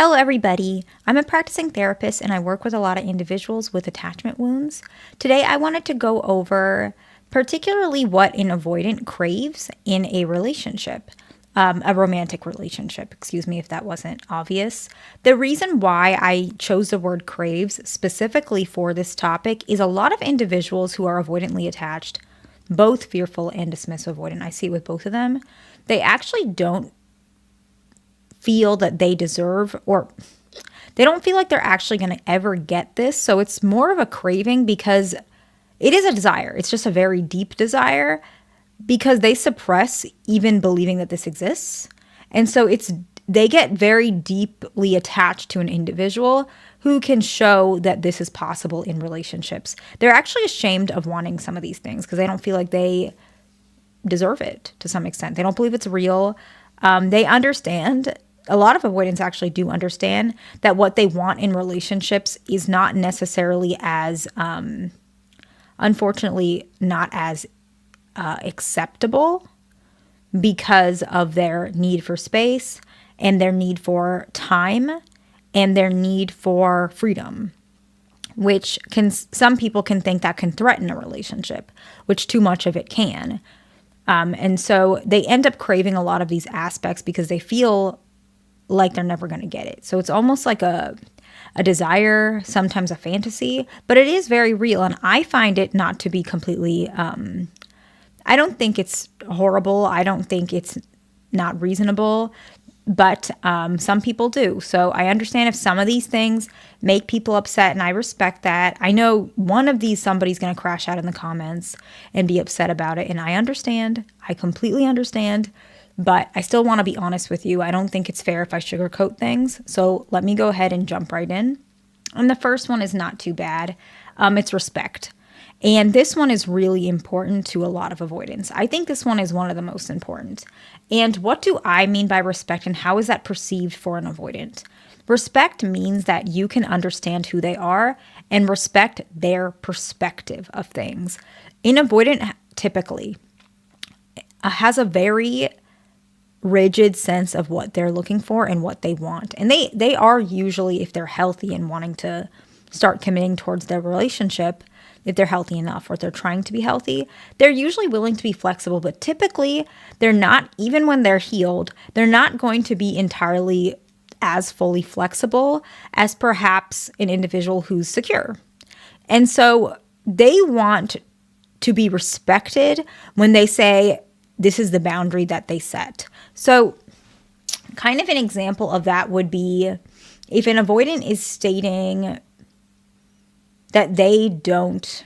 Hello, everybody. I'm a practicing therapist and I work with a lot of individuals with attachment wounds. Today, I wanted to go over particularly what an avoidant craves in a relationship, a romantic relationship, excuse me if that wasn't obvious. The reason why I chose the word craves specifically for this topic is a lot of individuals who are avoidantly attached, both fearful and dismissive avoidant, I see it with both of them, they actually don't feel that they deserve, or they don't feel like they're actually going to ever get this. So it's more of a craving because it is a desire. It's just a very deep desire because they suppress even believing that this exists. And so they get very deeply attached to an individual who can show that this is possible in relationships. They're actually ashamed of wanting some of these things because they don't feel like they deserve it to some extent. They don't believe it's real. They understand. A lot of avoidants actually do understand that what they want in relationships is not necessarily as, unfortunately, not as acceptable because of their need for space and their need for time and their need for freedom, which some people can think that can threaten a relationship, which too much of it can. And so they end up craving a lot of these aspects because they feel like they're never going to get it. So it's almost like a desire, sometimes a fantasy, but it is very real. And I find it not to be completely, I don't think it's horrible. I don't think it's not reasonable, but some people do. So I understand if some of these things make people upset, and I respect that. I know one of these, somebody's going to crash out in the comments and be upset about it. And I understand. I completely understand. But I still want to be honest with you. I don't think it's fair if I sugarcoat things. So let me go ahead and jump right in. And the first one is not too bad. It's respect. And this one is really important to a lot of avoidance. I think this one is one of the most important. And what do I mean by respect, and how is that perceived for an avoidant? Respect means that you can understand who they are and respect their perspective of things. An avoidant typically has a very rigid sense of what they're looking for and what they want. And they are usually, if they're healthy and wanting to start committing towards their relationship, if they're healthy enough or if they're trying to be healthy, they're usually willing to be flexible. But typically, they're not, even when they're healed, they're not going to be entirely as fully flexible as perhaps an individual who's secure. And so they want to be respected when they say, this is the boundary that they set. So kind of an example of that would be if an avoidant is stating that they don't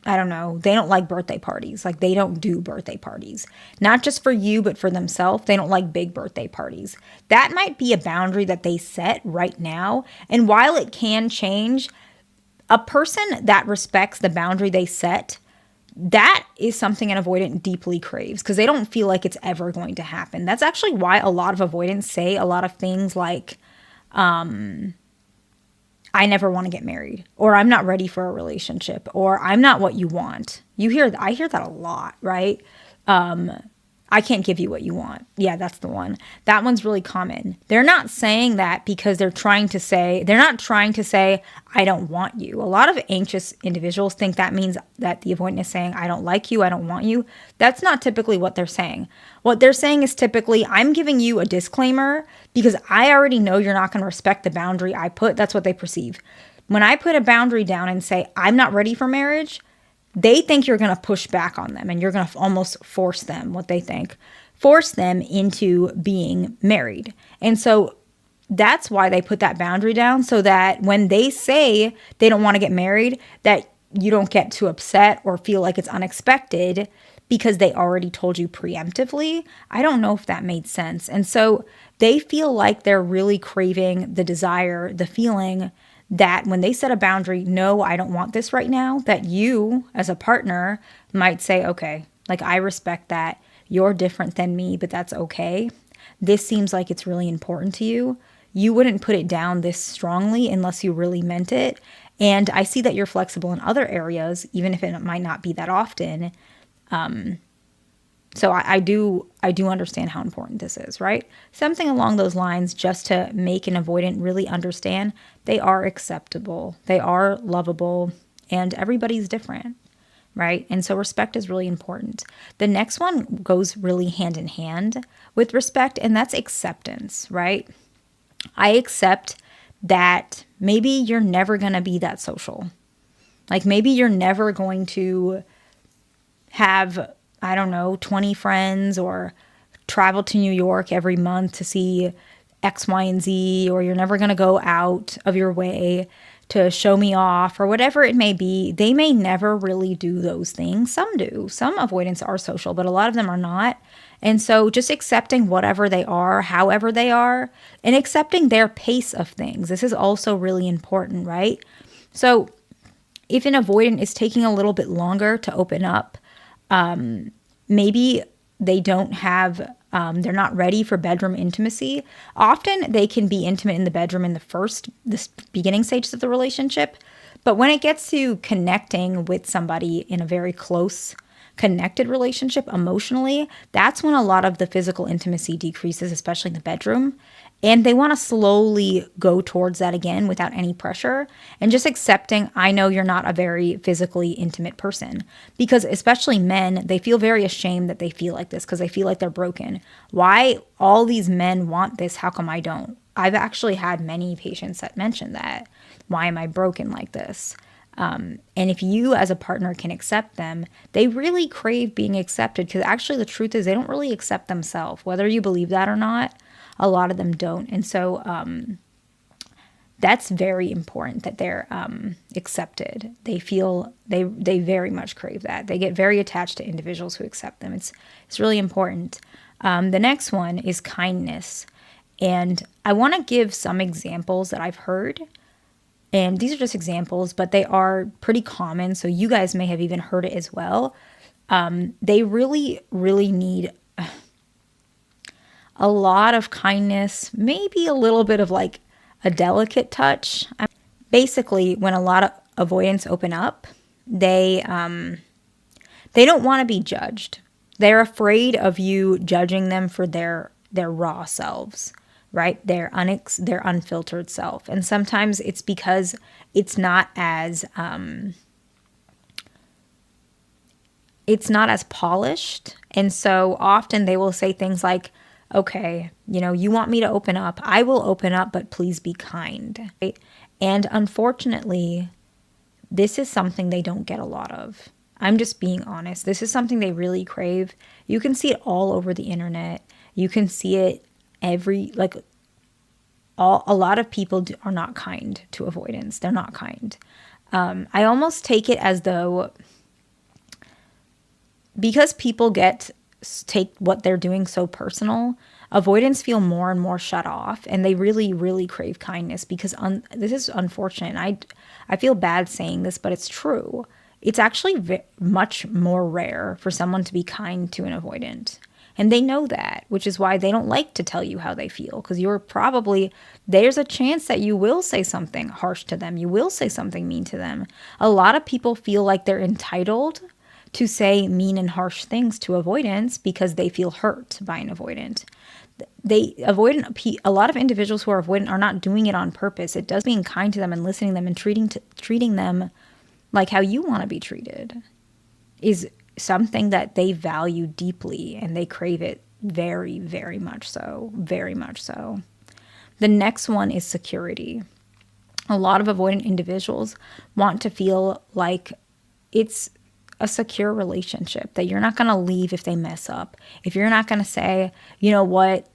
like birthday parties. Like they don't do birthday parties. Not just for you, but for themselves. They don't like big birthday parties. That might be a boundary that they set right now. And while it can change, a person that respects the boundary they set, that is something an avoidant deeply craves because they don't feel like it's ever going to happen. That's actually why a lot of avoidants say a lot of things like, I never want to get married, or I'm not ready for a relationship, or I'm not what you want. I hear that a lot, right? I can't give you what you want. Yeah, that's the one. That one's really common. They're not saying that because they're not trying to say, I don't want you. A lot of anxious individuals think that means that the avoidant is saying, I don't like you, I don't want you. That's not typically what they're saying. What they're saying is typically, I'm giving you a disclaimer because I already know you're not going to respect the boundary I put. That's what they perceive. When I put a boundary down and say, I'm not ready for marriage, they think you're going to push back on them and you're going to almost force them into being married. And so that's why they put that boundary down, so that when they say they don't want to get married, that you don't get too upset or feel like it's unexpected because they already told you preemptively. I don't know if that made sense. And so they feel like they're really craving the desire, the feeling that when they set a boundary, no, I don't want this right now, that you as a partner might say, okay, like I respect that. You're different than me, but that's okay. This seems like it's really important to you. You wouldn't put it down this strongly unless you really meant it. And I see that you're flexible in other areas, even if it might not be that often. So I do understand how important this is, right? Something along those lines, just to make an avoidant really understand they are acceptable, they are lovable, and everybody's different, right? And so respect is really important. The next one goes really hand in hand with respect, and that's acceptance, right? I accept that maybe you're never going to be that social. Like maybe you're never going to have, I don't know, 20 friends or travel to New York every month to see X, Y, and Z, or you're never going to go out of your way to show me off or whatever it may be. They may never really do those things. Some do. Some avoidants are social, but a lot of them are not. And so just accepting whatever they are, however they are, and accepting their pace of things. This is also really important, right? So if an avoidant is taking a little bit longer to open up, maybe they don't have, they're not ready for bedroom intimacy. Often they can be intimate in the bedroom in the beginning stages of the relationship. But when it gets to connecting with somebody in a very close, connected relationship emotionally, that's when a lot of the physical intimacy decreases, especially in the bedroom. And they want to slowly go towards that again without any pressure and just accepting, I know you're not a very physically intimate person. Because especially men, they feel very ashamed that they feel like this because they feel like they're broken. Why all these men want this? How come I don't? I've actually had many patients that mention that. Why am I broken like this? And if you as a partner can accept them, they really crave being accepted because actually the truth is they don't really accept themselves, whether you believe that or not. A lot of them don't. And so that's very important that they're accepted. They feel they very much crave that. They get very attached to individuals who accept them. It's really important. The next one is kindness. And I want to give some examples that I've heard. And these are just examples, but they are pretty common. So you guys may have even heard it as well. They really, really need a lot of kindness, maybe a little bit of like a delicate touch. Basically, when a lot of avoidants open up, they don't want to be judged. They're afraid of you judging them for their raw selves, right? Their unfiltered self. And sometimes it's because it's not as polished. And so often they will say things like, okay, you want me to open up. I will open up, but please be kind. Right? And unfortunately, this is something they don't get a lot of. I'm just being honest. This is something they really crave. You can see it all over the internet. You can see it a lot of people are not kind to avoidance. They're not kind. I almost take it as though because people take what they're doing so personal, avoidants feel more and more shut off, and they really, really crave kindness because this is unfortunate. I feel bad saying this, but it's true. It's actually much more rare for someone to be kind to an avoidant. And they know that, which is why they don't like to tell you how they feel, because there's a chance that you will say something harsh to them. You will say something mean to them. A lot of people feel like they're entitled to say mean and harsh things to avoidants because they feel hurt by an avoidant. A lot of individuals who are avoidant are not doing it on purpose. It does being kind to them and listening to them and treating them like how you want to be treated is something that they value deeply and they crave it very, very much so. Very much so. The next one is security. A lot of avoidant individuals want to feel like it's a secure relationship, that you're not going to leave if they mess up. If you're not going to say, you know what,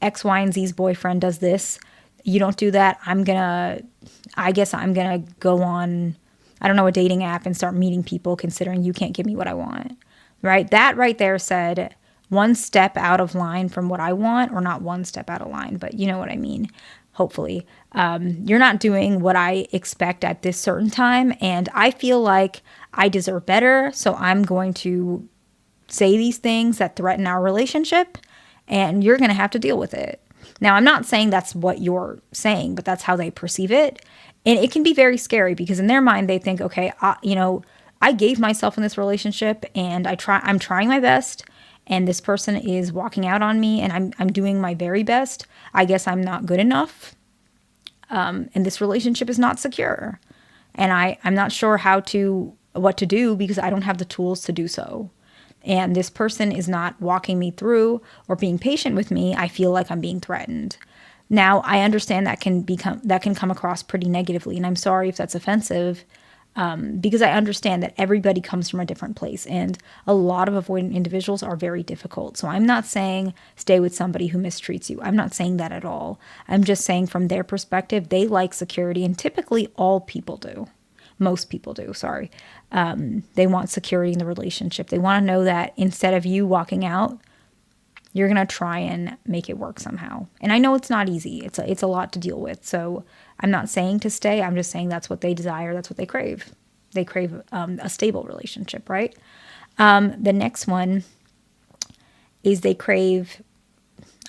X, Y, and Z's boyfriend does this, you don't do that, I guess I'm going to go on, I don't know, a dating app and start meeting people considering you can't give me what I want, right? That right there said one step out of line from what I want, or not one step out of line, but you know what I mean. Hopefully, you're not doing what I expect at this certain time, and I feel like I deserve better, so I'm going to say these things that threaten our relationship, and you're going to have to deal with it. Now, I'm not saying that's what you're saying, but that's how they perceive it, and it can be very scary because in their mind, they think, okay, I gave myself in this relationship, and I'm trying my best, and this person is walking out on me, and I'm doing my very best. I guess I'm not good enough. And this relationship is not secure. And I'm not sure what to do because I don't have the tools to do so. And this person is not walking me through or being patient with me. I feel like I'm being threatened. Now, I understand that can come across pretty negatively, and I'm sorry if that's offensive, because I understand that everybody comes from a different place, and a lot of avoidant individuals are very difficult. So I'm not saying stay with somebody who mistreats you. I'm not saying that at all. I'm just saying from their perspective, they like security, and typically all people do. Most people do, sorry. They want security in the relationship. They want to know that instead of you walking out, you're going to try and make it work somehow. And I know it's not easy. It's a lot to deal with. So I'm not saying to stay. I'm just saying that's what they desire. That's what they crave. They crave a stable relationship, right? The next one is they crave,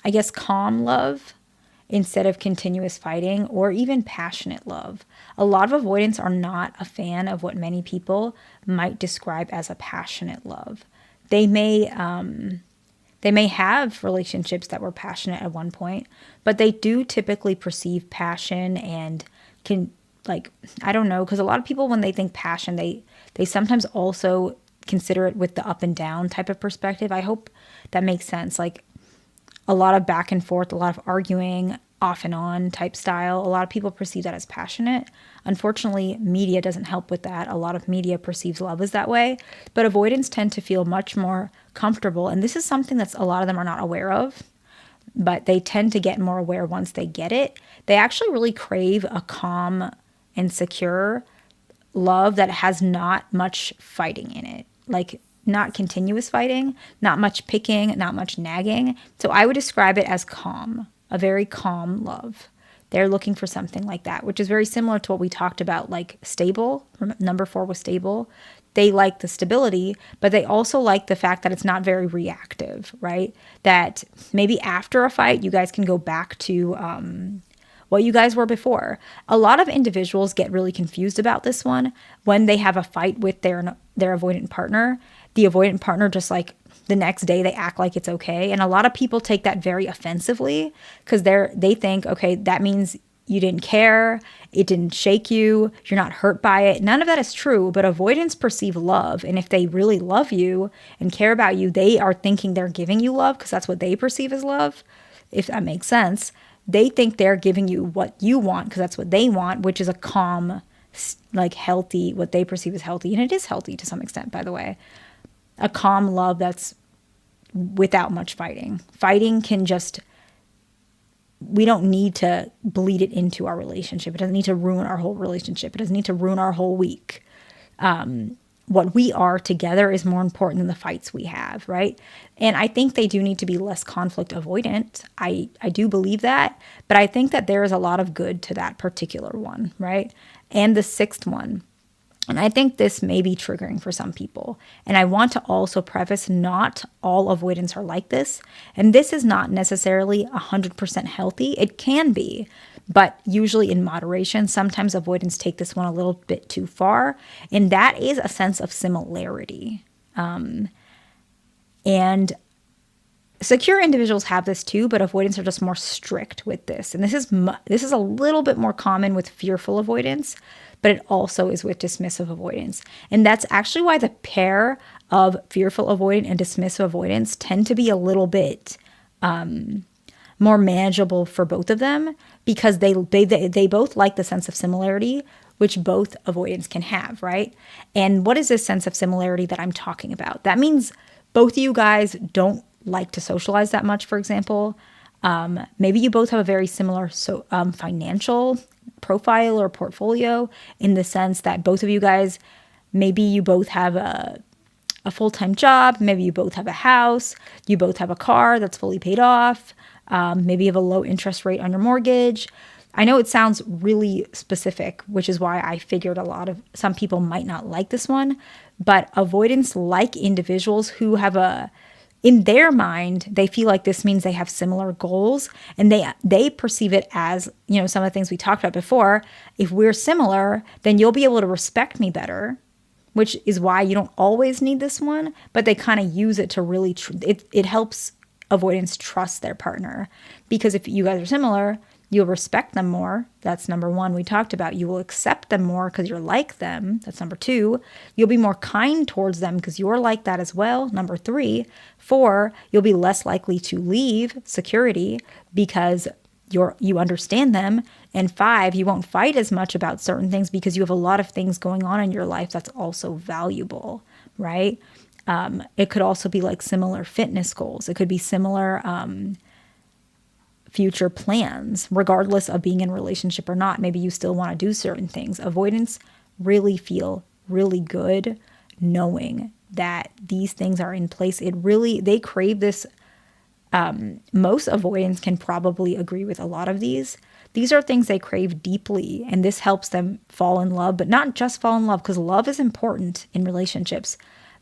I guess, calm love instead of continuous fighting, or even passionate love. A lot of avoidants are not a fan of what many people might describe as a passionate love. They may have relationships that were passionate at one point, but they do typically perceive passion and can, like, I don't know, because a lot of people, when they think passion, they sometimes also consider it with the up and down type of perspective. I hope that makes sense. Like, a lot of back and forth, a lot of arguing, off and on type style. A lot of people perceive that as passionate. Unfortunately, media doesn't help with that. A lot of media perceives love as that way, but avoidants tend to feel much more comfortable. And this is something that's a lot of them are not aware of, but they tend to get more aware once they get it. They actually really crave a calm and secure love that has not much fighting in it. Like, not continuous fighting, not much picking, not much nagging. So I would describe it as calm, a very calm love. They're looking for something like that, which is very similar to what we talked about, like stable. Number 4 was stable. They like the stability, but they also like the fact that it's not very reactive, right? That maybe after a fight, you guys can go back to what you guys were before. A lot of individuals get really confused about this one when they have a fight with their avoidant partner. The avoidant partner, just like the next day, they act like it's okay. And a lot of people take that very offensively because they think, okay, that means you didn't care, it didn't shake you, you're not hurt by it. None of that is true, but avoidants perceive love. And if they really love you and care about you, they are thinking they're giving you love because that's what they perceive as love, if that makes sense. They think they're giving you what you want because that's what they want, which is a calm, like healthy, what they perceive as healthy. And it is healthy to some extent, by the way. A calm love that's without much fighting. Fighting can just, we don't need to bleed it into our relationship. It doesn't need to ruin our whole relationship. It doesn't need to ruin our whole week. What we are together is more important than the fights we have, right? And I think they do need to be less conflict avoidant. I do believe that, but I think that there is a lot of good to that particular one, right? And the 6th one, and I think this may be triggering for some people. And I want to also preface, not all avoidants are like this. And this is not necessarily 100% healthy. It can be, but usually in moderation. Sometimes avoidants take this one a little bit too far. And that is a sense of similarity. And secure individuals have this too, but avoidants are just more strict with this. And this is a little bit more common with fearful avoidants, but it also is with dismissive avoidance. And that's actually why the pair of fearful avoidant and dismissive avoidance tend to be a little bit more manageable for both of them, because they both like the sense of similarity, which both avoidants can have, right? And what is this sense of similarity that I'm talking about? That means both of you guys don't like to socialize that much, for example. Maybe you both have a very similar financial profile or portfolio, in the sense that both of you guys, maybe you both have a full-time job, maybe you both have a house, you both have a car that's fully paid off, maybe you have a low interest rate on your mortgage. I know it sounds really specific, which is why I figured some people might not like this one, but avoidants like individuals who have in their mind, they feel like this means they have similar goals, and they perceive it as, some of the things we talked about before. If we're similar, then you'll be able to respect me better, which is why you don't always need this one, but they kind of use it to really, it helps avoidants trust their partner. Because if you guys are similar, you'll respect them more. That's number one we talked about. You will accept them more because you're like them. That's number two. You'll be more kind towards them because you're like that as well. Number three. Four, you'll be less likely to leave, security, because you understand them. And five, you won't fight as much about certain things because you have a lot of things going on in your life that's also valuable, right? It could also be like similar fitness goals. It could be similar future plans, regardless of being in a relationship or not. Maybe you still want to do certain things. Avoidants really feel really good knowing that these things are in place. They crave this. Most avoidants can probably agree with a lot of these. These are things they crave deeply, and this helps them fall in love, but not just fall in love, because love is important in relationships.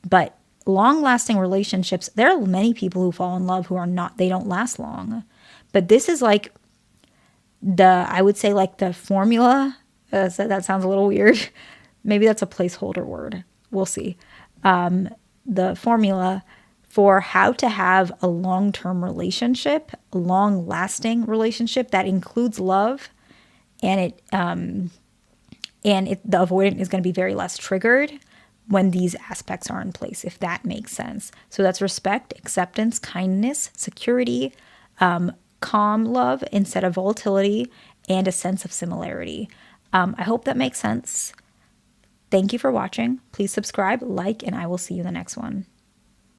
But long-lasting relationships, there are many people who fall in love who are not, they don't last long. But this is like I would say like the formula. So that sounds a little weird. Maybe that's a placeholder word. We'll see. The formula for how to have a long-term relationship, a long-lasting relationship that includes love, and the avoidant is going to be very less triggered when these aspects are in place, if that makes sense. So that's respect, acceptance, kindness, security, calm love instead of volatility, and a sense of similarity. I hope that makes sense. Thank you for watching. Please subscribe, like, and I will see you in the next one.